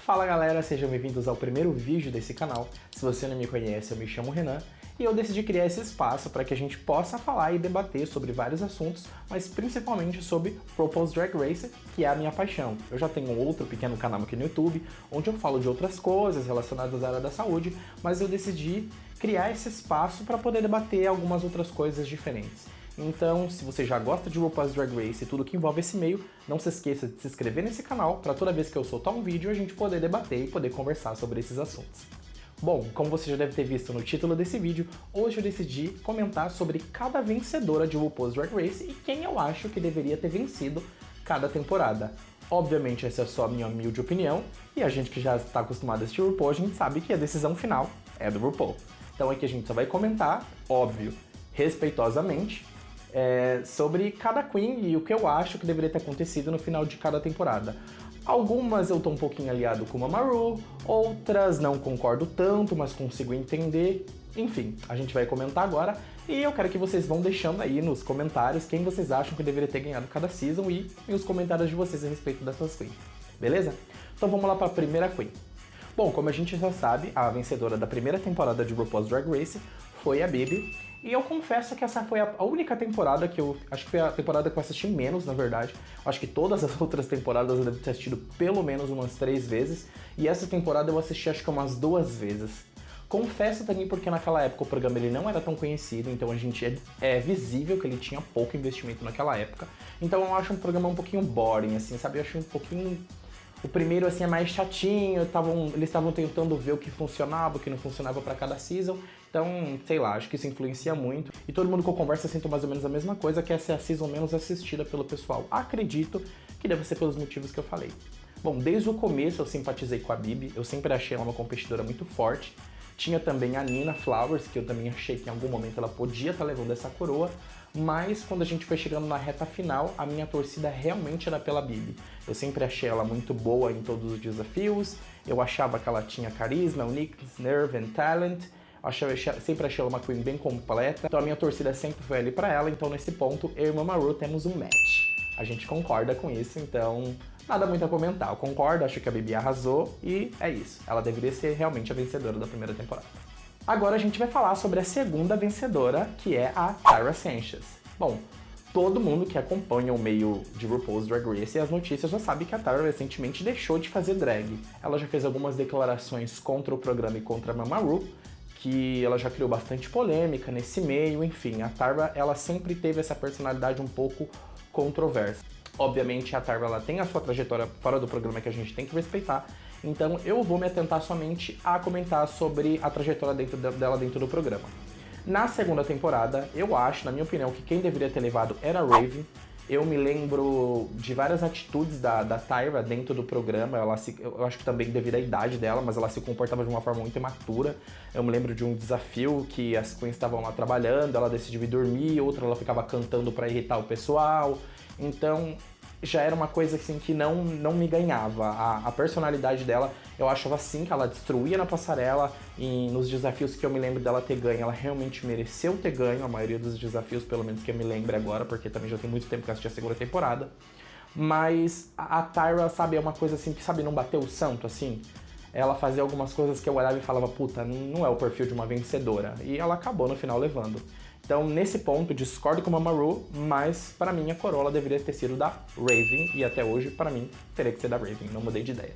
Fala galera, sejam bem-vindos ao primeiro vídeo desse canal. Se você não me conhece, eu me chamo Renan e eu decidi criar esse espaço para que a gente possa falar e debater sobre vários assuntos, mas principalmente sobre RuPaul's Drag Race, que é a minha paixão. Eu já tenho outro pequeno canal aqui no YouTube, onde eu falo de outras coisas relacionadas à área da saúde, mas eu decidi criar esse espaço para poder debater algumas outras coisas diferentes. Então, se você já gosta de RuPaul's Drag Race e tudo que envolve esse meio, não se esqueça de se inscrever nesse canal para toda vez que eu soltar um vídeo a gente poder debater e poder conversar sobre esses assuntos. Bom, como você já deve ter visto no título desse vídeo, hoje eu decidi comentar sobre cada vencedora de RuPaul's Drag Race e quem eu acho que deveria ter vencido cada temporada. Obviamente essa é só a minha humilde opinião, e a gente que já está acostumado a assistir RuPaul, a gente sabe que a decisão final é do RuPaul. Então aqui a gente só vai comentar, óbvio, respeitosamente, sobre cada Queen e o que eu acho que deveria ter acontecido no final de cada temporada. Algumas eu tô um pouquinho aliado com a Maru, outras não concordo tanto, mas consigo entender. Enfim, a gente vai comentar agora e eu quero que vocês vão deixando aí nos comentários quem vocês acham que deveria ter ganhado cada season e os comentários de vocês a respeito dessas Queens, beleza? Então vamos lá para a primeira Queen. Bom, como a gente já sabe, a vencedora da primeira temporada de RuPaul's Drag Race foi a Bibi. E eu confesso que essa foi a única temporada que eu... Acho que foi a temporada que eu assisti menos, na verdade. Acho que todas as outras temporadas eu devo ter assistido pelo menos umas 3 vezes. E essa temporada eu assisti acho que umas 2 vezes. Confesso também porque naquela época o programa ele não era tão conhecido, então a gente é visível que ele tinha pouco investimento naquela época. Então eu acho um programa um pouquinho boring, assim, sabe? Eu acho um pouquinho... O primeiro, assim, é mais chatinho, eles estavam tentando ver o que funcionava, o que não funcionava para cada season, então, sei lá, acho que isso influencia muito. E todo mundo que eu converso sinto mais ou menos a mesma coisa, que essa é a season menos assistida pelo pessoal. Acredito que deve ser pelos motivos que eu falei. Bom, desde o começo eu simpatizei com a Bibi, eu sempre achei ela uma competidora muito forte. Tinha também a Nina Flowers, que eu também achei que em algum momento ela podia estar levando essa coroa, mas quando a gente foi chegando na reta final, a minha torcida realmente era pela Bibi. Eu sempre achei ela muito boa em todos os desafios, eu achava que ela tinha carisma, uniqueness, nerve and talent, sempre achei ela uma Queen bem completa, então a minha torcida sempre foi ali pra ela, então nesse ponto eu e a Maru temos um match. A gente concorda com isso, então nada muito a comentar. Eu concordo, acho que a Bibi arrasou e é isso. Ela deveria ser realmente a vencedora da primeira temporada. Agora a gente vai falar sobre a segunda vencedora, que é a Tyra Sanchez. Bom, todo mundo que acompanha o meio de RuPaul's Drag Race e as notícias já sabe que a Tyra recentemente deixou de fazer drag. Ela já fez algumas declarações contra o programa e contra a Maru, que ela já criou bastante polêmica nesse meio, enfim. A Tyra, ela sempre teve essa personalidade um pouco controversa. Obviamente a Tyra ela tem a sua trajetória fora do programa que a gente tem que respeitar, então eu vou me atentar somente a comentar sobre a trajetória dela dentro do programa. Na segunda temporada, eu acho, na minha opinião, que quem deveria ter levado era a Raven. Eu me lembro de várias atitudes da Tyra dentro do programa, eu acho que também devido à idade dela, mas ela se comportava de uma forma muito imatura. Eu me lembro de um desafio que as queens estavam lá trabalhando, ela decidiu ir dormir, outra ela ficava cantando para irritar o pessoal. Então já era uma coisa assim que não me ganhava. A personalidade dela, eu achava assim que ela destruía na passarela e nos desafios que eu me lembro dela ter ganho, ela realmente mereceu ter ganho, a maioria dos desafios, pelo menos que eu me lembro agora, porque também já tem muito tempo que eu assisti a segunda temporada. Mas a Tyra, sabe, é uma coisa assim que, sabe, não bateu o santo, assim. Ela fazia algumas coisas que eu olhava e falava, puta, não é o perfil de uma vencedora. E ela acabou no final levando. Então, nesse ponto, discordo com a Maru, mas para mim a coroa deveria ter sido da Raven, e até hoje, para mim, teria que ser da Raven, não mudei de ideia.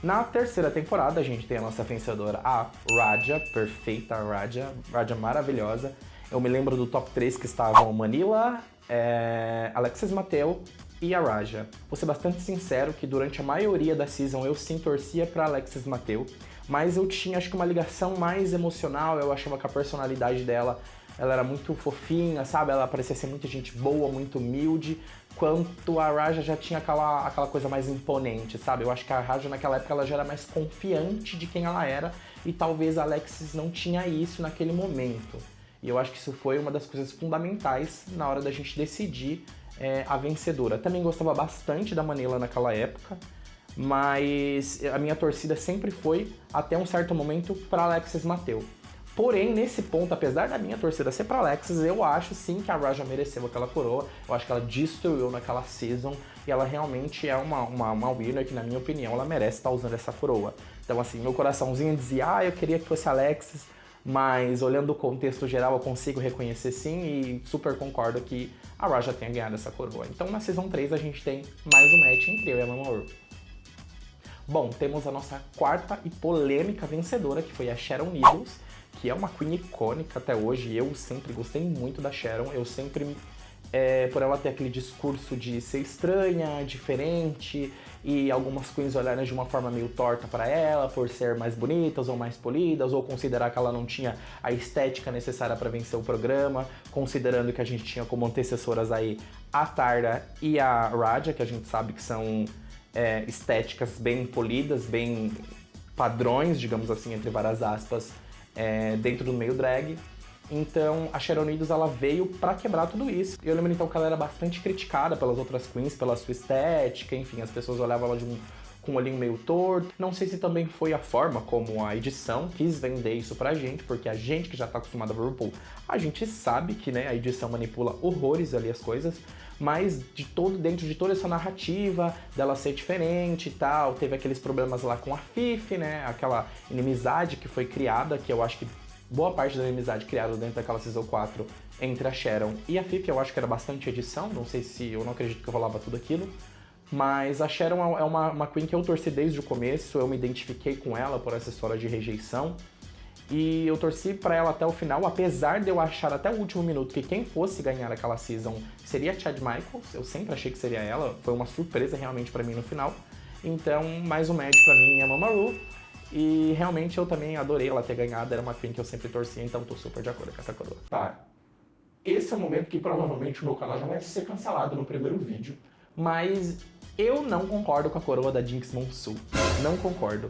Na terceira temporada, a gente tem a nossa vencedora, a Raja, perfeita Raja maravilhosa. Eu me lembro do top 3 que estavam Manila, Alexis Mateo e a Raja. Vou ser bastante sincero que durante a maioria da season eu sim torcia pra Alexis Mateo, mas eu tinha acho que uma ligação mais emocional, eu achava que a personalidade dela, ela era muito fofinha, sabe? Ela parecia ser muito gente boa, muito humilde, quanto a Raja já tinha aquela coisa mais imponente, sabe? Eu acho que a Raja naquela época ela já era mais confiante de quem ela era e talvez a Alexis não tinha isso naquele momento. E eu acho que isso foi uma das coisas fundamentais na hora da gente decidir a vencedora. Também gostava bastante da Manila naquela época, mas a minha torcida sempre foi, até um certo momento, para Alexis Mateo. Porém, nesse ponto, apesar da minha torcida ser pra Alexis, eu acho sim que a Raja mereceu aquela coroa. Eu acho que ela destruiu naquela season e ela realmente é uma winner que, na minha opinião, ela merece estar usando essa coroa. Então, assim, meu coraçãozinho dizia, eu queria que fosse a Alexis, mas olhando o contexto geral, eu consigo reconhecer sim e super concordo que a Raja tenha ganhado essa coroa. Então, na Season 3, a gente tem mais um match entre eu e a Mamoru. Bom, temos a nossa quarta e polêmica vencedora, que foi a Sharon Needles, que é uma queen icônica até hoje. Eu sempre gostei muito da Sharon, eu sempre, por ela ter aquele discurso de ser estranha, diferente, e algumas queens olharem de uma forma meio torta para ela, por ser mais bonitas ou mais polidas, ou considerar que ela não tinha a estética necessária para vencer o programa, considerando que a gente tinha como antecessoras aí a Tarda e a Raja, que a gente sabe que são estéticas bem polidas, bem padrões, digamos assim, entre várias aspas, dentro do meio drag. Então a Sharon Needles, ela veio pra quebrar tudo isso. Eu lembro então que ela era bastante criticada pelas outras queens, pela sua estética, enfim, as pessoas olhavam ela com um olhinho meio torto. Não sei se também foi a forma como a edição quis vender isso pra gente, porque a gente que já tá acostumado a ver RuPaul, a gente sabe que, né, a edição manipula horrores ali as coisas, mas dentro de toda essa narrativa dela ser diferente e tal, teve aqueles problemas lá com a Fifi, né, aquela inimizade que foi criada, que eu acho que boa parte da inimizade criada dentro daquela Season 4 entre a Sharon e a Fifi, eu acho que era bastante edição, não sei se, eu não acredito que rolava tudo aquilo, mas a Sharon é uma queen que eu torci desde o começo, eu me identifiquei com ela por essa história de rejeição, e eu torci pra ela até o final, apesar de eu achar até o último minuto que quem fosse ganhar aquela season seria a Chad Michaels, eu sempre achei que seria ela, foi uma surpresa realmente pra mim no final. Então, mais um match pra mim é a Mamoru, e realmente eu também adorei ela ter ganhado, era uma queen que eu sempre torcia, então tô super de acordo com essa coroa. Tá, esse é o momento que provavelmente o meu canal já vai ser cancelado no primeiro vídeo, mas eu não concordo com a coroa da Jinkx Monsoon, não concordo.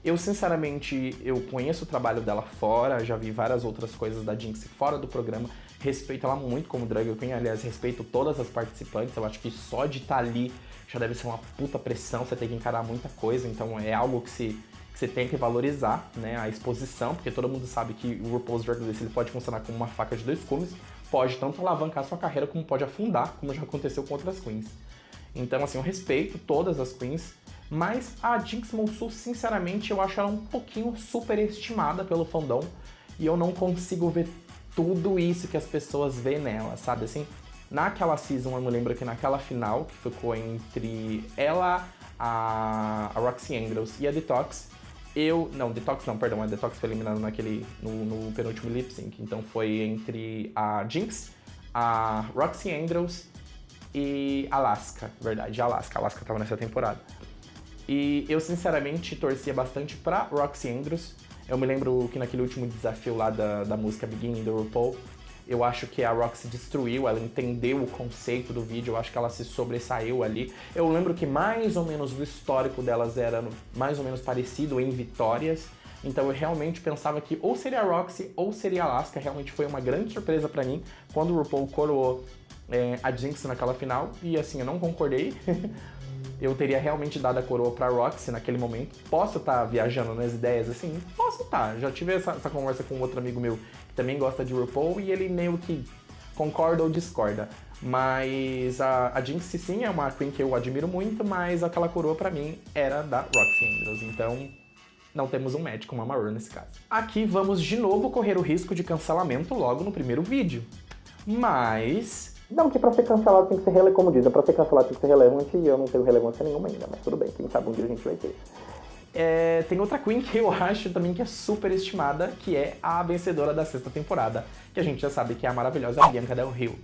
Eu, sinceramente, eu conheço o trabalho dela fora, já vi várias outras coisas da Jinkx fora do programa, respeito ela muito como drag queen, aliás, respeito todas as participantes, eu acho que só de estar ali já deve ser uma puta pressão, você tem que encarar muita coisa, então é algo que você tem que valorizar, né, a exposição, porque todo mundo sabe que o RuPaul's Drag Race ele pode funcionar como uma faca de dois gumes, pode tanto alavancar sua carreira como pode afundar, como já aconteceu com outras queens. Então, assim, eu respeito todas as queens, mas a Jinkx Monsoon, sinceramente, eu acho ela um pouquinho superestimada pelo fandom e eu não consigo ver tudo isso que as pessoas veem nela, sabe? Assim, naquela season, eu me lembro que naquela final, que ficou entre ela, a Roxy Andrews e a Detox, a Detox foi eliminada no penúltimo lip sync, então foi entre a Jinkx, a Roxy Andrews e a Alaska, verdade, a Alaska tava nessa temporada. E eu, sinceramente, torcia bastante pra Roxy Andrews. Eu me lembro que naquele último desafio lá da música Beginning do RuPaul, eu acho que a Roxy destruiu, ela entendeu o conceito do vídeo, eu acho que ela se sobressaiu ali. Eu lembro que mais ou menos o histórico delas era mais ou menos parecido em vitórias, então eu realmente pensava que ou seria a Roxy ou seria a Alaska. Realmente foi uma grande surpresa pra mim quando o RuPaul coroou a Jinkx naquela final, e assim, eu não concordei. Eu teria realmente dado a coroa pra Roxy naquele momento. Posso estar viajando nas ideias, assim? Posso estar. Já tive essa conversa com um outro amigo meu que também gosta de RuPaul e ele meio que concorda ou discorda. Mas a Jinkx, sim, é uma queen que eu admiro muito, mas aquela coroa pra mim era da Roxy Andrews. Então, não temos um match com uma Mamoru nesse caso. Aqui vamos de novo correr o risco de cancelamento logo no primeiro vídeo. Mas não que pra ser cancelado tem que ser como dizem, pra ser cancelado tem que ser relevante e eu não tenho relevância nenhuma ainda, mas tudo bem, quem sabe um dia a gente vai ter. Tem outra queen que eu acho também que é super estimada, que é a vencedora da sexta temporada, que a gente já sabe que é a maravilhosa Bianca Del Rio.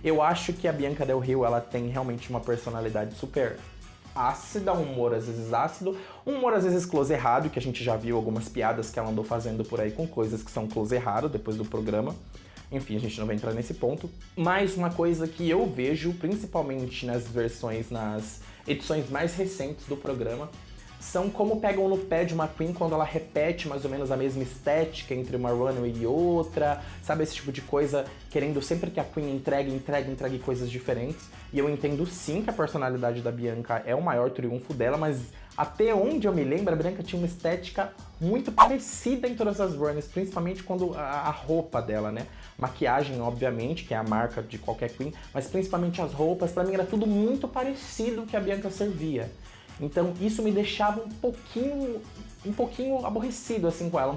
Eu acho que a Bianca Del Rio, ela tem realmente uma personalidade super ácida, um humor às vezes ácido, um humor às vezes close errado, que a gente já viu algumas piadas que ela andou fazendo por aí com coisas que são close errado depois do programa. Enfim, a gente não vai entrar nesse ponto. Mas uma coisa que eu vejo, principalmente nas edições mais recentes do programa, são como pegam no pé de uma queen quando ela repete mais ou menos a mesma estética entre uma runway e outra, sabe, esse tipo de coisa, querendo sempre que a queen entregue coisas diferentes. E eu entendo sim que a personalidade da Bianca é o maior triunfo dela, mas Até onde eu me lembro, a Bianca tinha uma estética muito parecida em todas as runners, principalmente quando a roupa dela, né? Maquiagem, obviamente, que é a marca de qualquer queen, mas principalmente as roupas, pra mim era tudo muito parecido que a Bianca servia. Então isso me deixava um pouquinho aborrecido assim com ela,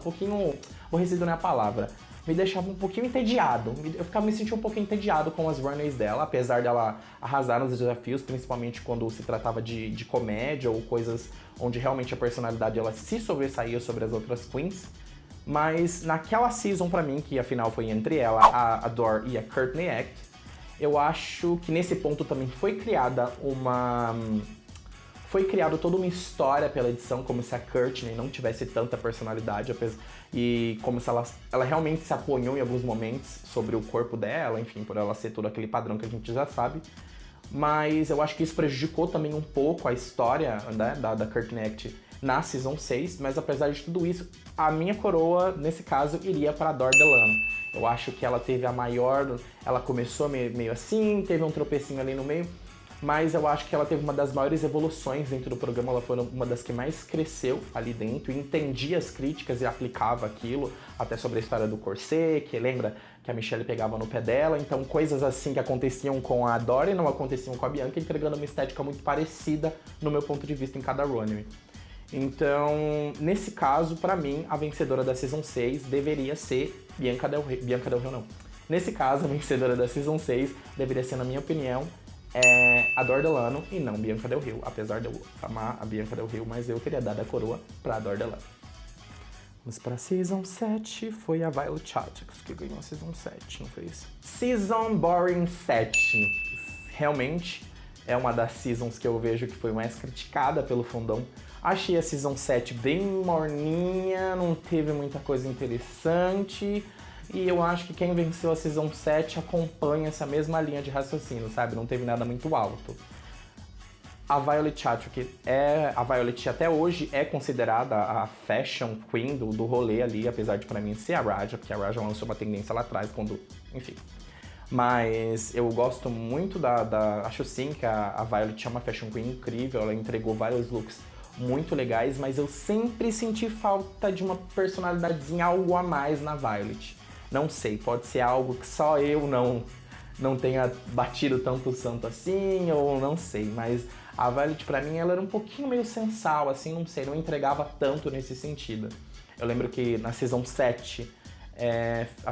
aborrecido não é a palavra. Me deixava um pouquinho entediado. Eu me sentia um pouquinho entediado com as runners dela, apesar dela arrasar nos desafios, principalmente quando se tratava de comédia ou coisas onde realmente a personalidade ela se sobressaía sobre as outras queens. Mas naquela season pra mim, que afinal foi entre ela, a Adore e a Courtney Act, eu acho que nesse ponto também foi criada toda uma história pela edição, como se a Courtney não tivesse tanta personalidade, e como se ela realmente se apoiou em alguns momentos sobre o corpo dela, enfim, por ela ser todo aquele padrão que a gente já sabe. Mas eu acho que isso prejudicou também um pouco a história, né, da Courtney Act na Season 6, mas apesar de tudo isso, a minha coroa, nesse caso, iria para a Adore Delano. Eu acho que ela teve a maior... Ela começou meio assim, teve um tropecinho ali no meio, mas eu acho que ela teve uma das maiores evoluções dentro do programa, ela foi uma das que mais cresceu ali dentro, e entendia as críticas e aplicava aquilo, até sobre a história do corset, que lembra que a Michelle pegava no pé dela, então coisas assim que aconteciam com a Adore não aconteciam com a Bianca, entregando uma estética muito parecida no meu ponto de vista em cada runway. Então, nesse caso, pra mim, a vencedora da Season 6 deveria ser Bianca Del Rio não. Nesse caso, a vencedora da Season 6 deveria ser, na minha opinião, Adore Delano e não Bianca Del Rio, apesar de eu amar a Bianca Del Rio, mas eu teria dado a coroa pra Adore Delano. Vamos pra Season 7, foi a Violet Chachas que ganhou a Season 7, não foi isso? Season Boring 7, realmente é uma das seasons que eu vejo que foi mais criticada pelo fandom. Achei a Season 7 bem morninha, não teve muita coisa interessante. E eu acho que quem venceu a Season 7 acompanha essa mesma linha de raciocínio, sabe? Não teve nada muito alto. A Violet Chachki a Violet até hoje é considerada a fashion queen do rolê ali, apesar de pra mim ser a Raja, porque a Raja lançou uma tendência lá atrás, enfim. Mas eu gosto muito acho sim que a Violet é uma fashion queen incrível, ela entregou vários looks muito legais, mas eu sempre senti falta de uma personalidadezinha, algo a mais na Violet. Não sei, pode ser algo que só eu não tenha batido tanto o santo assim, ou não sei, mas a Violet pra mim ela era um pouquinho meio sensal, assim, não sei, não entregava tanto nesse sentido. Eu lembro que na Season 7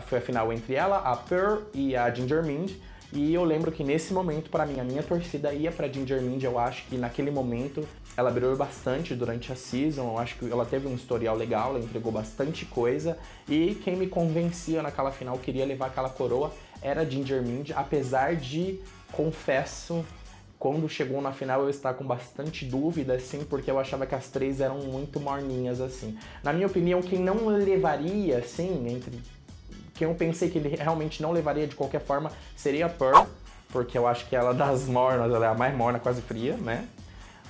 foi a final entre ela, a Pearl e a Ginger Mind, e eu lembro que nesse momento, pra mim, a minha torcida ia pra Ginger Mind. Eu acho que naquele momento ela brilhou bastante durante a season, eu acho que ela teve um historial legal, ela entregou bastante coisa, e quem me convencia naquela final, queria levar aquela coroa, era a Ginger Mind, apesar de, confesso, quando chegou na final eu estava com bastante dúvida, assim, porque eu achava que as três eram muito morninhas, assim. Na minha opinião, quem não levaria, assim, quem eu pensei que ele realmente não levaria de qualquer forma, seria a Pearl, porque eu acho que ela das mornas, ela é a mais morna, quase fria, né?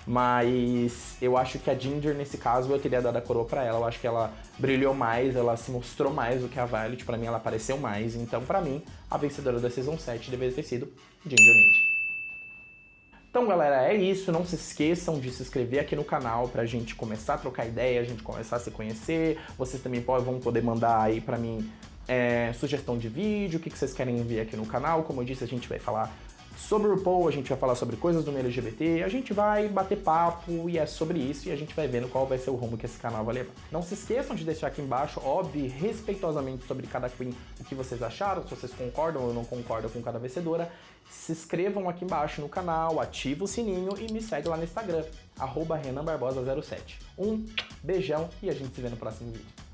Mas eu acho que a Ginger, nesse caso, eu teria dado a coroa pra ela. Eu acho que ela brilhou mais, ela se mostrou mais do que a Violet. Pra mim, ela apareceu mais. Então, pra mim, a vencedora da Season 7 deveria ter sido Ginger Mind. Então, galera, é isso. Não se esqueçam de se inscrever aqui no canal pra gente começar a trocar ideia, a gente começar a se conhecer. Vocês também vão poder mandar aí pra mim sugestão de vídeo, o que vocês querem ver aqui no canal. Como eu disse, a gente vai falar sobre o RuPaul, a gente vai falar sobre coisas do meio LGBT, a gente vai bater papo e é sobre isso, e a gente vai vendo qual vai ser o rumo que esse canal vai levar. Não se esqueçam de deixar aqui embaixo, óbvio, respeitosamente sobre cada queen, o que vocês acharam, se vocês concordam ou não concordam com cada vencedora. Se inscrevam aqui embaixo no canal, ativa o sininho e me segue lá no Instagram, @RenanBarbosa07. Um beijão e a gente se vê no próximo vídeo.